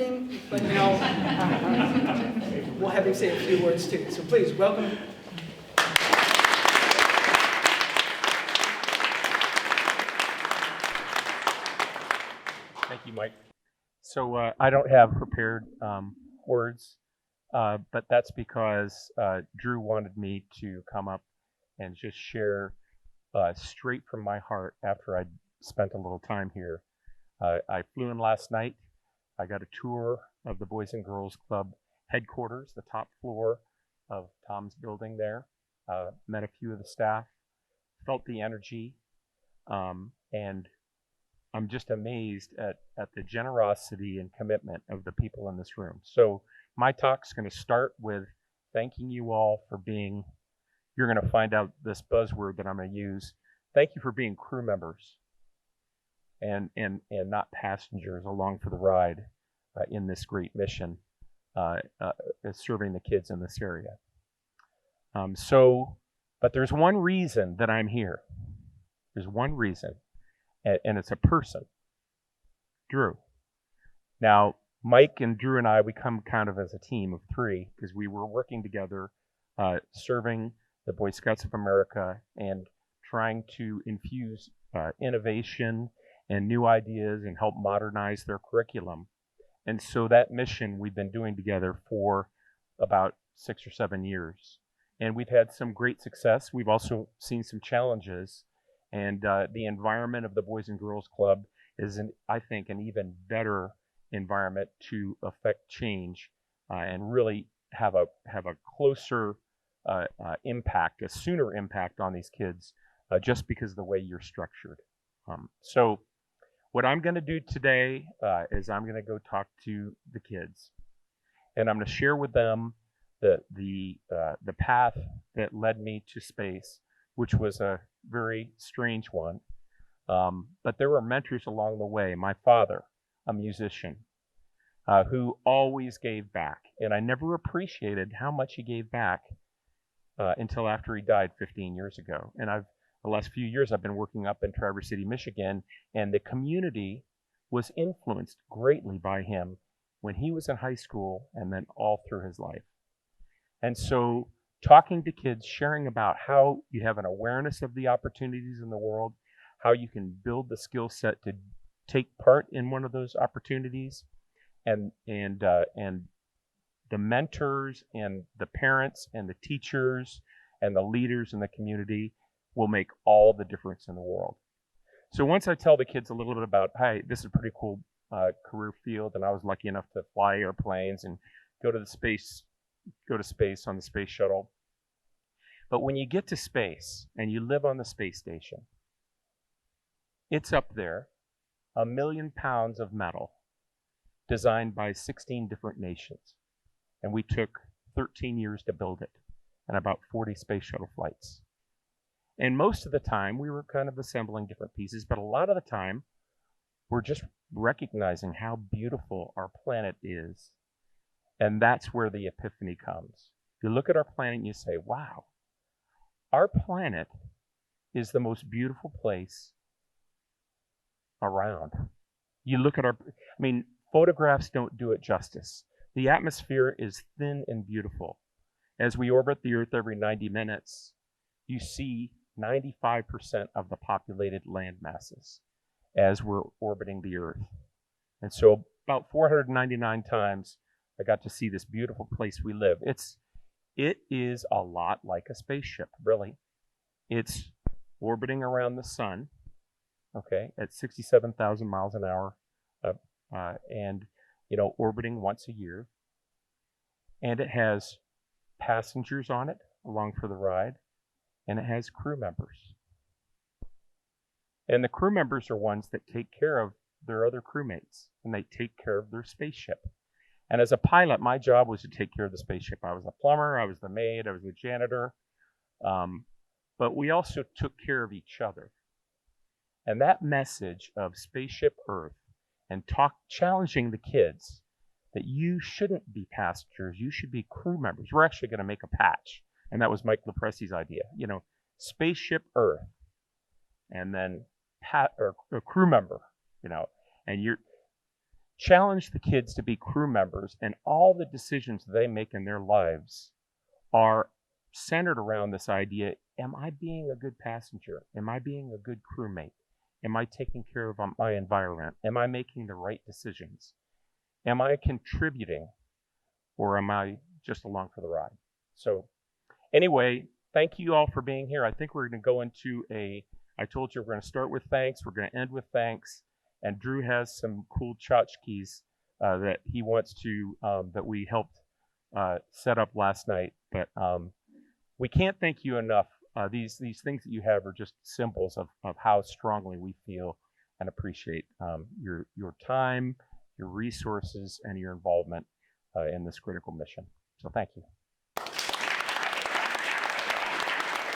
meeting, but we'll have him say a few words too. So please, welcome. Thank you, Mike. So I don't have prepared words, but that's because Drew wanted me to come up and just share straight from my heart after I'd spent a little time here. I flew in last night. I got a tour of the Boys and Girls Club headquarters, the top floor of Tom's building there. Met a few of the staff, felt the energy, and I'm just amazed at the generosity and commitment of the people in this room. So my talk's going to start with thanking you all for being, you're going to find out this buzzword that I'm going to use. Thank you for being crew members and not passengers along for the ride in this great mission, serving the kids in this area. But there's one reason that I'm here. There's one reason. And it's a person, Drew. Now, Mike and Drew and I, we come kind of as a team of three because we were working together, serving the Boy Scouts of America and trying to infuse innovation and new ideas and help modernize their curriculum. And so that mission we've been doing together for about 6 or 7 years. And we've had some great success. We've also seen some challenges. And the environment of the Boys and Girls Club is, I think, an even better environment to affect change and really have a closer impact, a sooner impact on these kids, just because of the way you're structured. So what I'm going to do today is I'm going to go talk to the kids, and I'm going to share with them the path that led me to space, which was a very strange one. But there were mentors along the way. My father, a musician, who always gave back. And I never appreciated how much he gave back until after he died 15 years ago. And the last few years I've been working up in Traverse City, Michigan, and the community was influenced greatly by him when he was in high school and then all through his life. And so talking to kids, sharing about how you have an awareness of the opportunities in the world, how you can build the skill set to take part in one of those opportunities, and the mentors and the parents and the teachers and the leaders in the community will make all the difference in the world. So once I tell the kids a little bit about, hey, this is a pretty cool career field, and I was lucky enough to fly airplanes and go to space on the space shuttle. But when you get to space and you live on the space station, it's up there, 1 million pounds of metal designed by 16 different nations. And we took 13 years to build it and about 40 space shuttle flights. And most of the time we were kind of assembling different pieces, but a lot of the time we're just recognizing how beautiful our planet is. And that's where the epiphany comes. You look at our planet and you say, wow, our planet is the most beautiful place around. You look at photographs don't do it justice. The atmosphere is thin and beautiful. As we orbit the Earth every 90 minutes, you see 95% of the populated land masses as we're orbiting the Earth. And so about 499 times I got to see this beautiful place we live. It is a lot like a spaceship, really. It's orbiting around the sun, okay, at 67,000 miles an hour, and orbiting once a year. And it has passengers on it along for the ride, and it has crew members. And the crew members are ones that take care of their other crewmates, and they take care of their spaceship. And as a pilot, my job was to take care of the spaceship. I was a plumber, I was the maid, I was the janitor. But we also took care of each other. And that message of Spaceship Earth and challenging the kids that you shouldn't be passengers, you should be crew members. We're actually going to make a patch. And that was Mike Lepresi's idea. Spaceship Earth. And then a crew member, and you're challenge the kids to be crew members, and all the decisions they make in their lives are centered around this idea: am I being a good passenger? Am I being a good crewmate? Am I taking care of my environment? Am I making the right decisions? Am I contributing, or am I just along for the ride? So anyway, thank you all for being here. I think we're going to go into I told you we're going to start with thanks. We're going to end with thanks. And Drew has some cool tchotchkes that he wants to, that we helped set up last night. But we can't thank you enough. These things that you have are just symbols of how strongly we feel and appreciate your time, your resources, and your involvement in this critical mission. So thank you.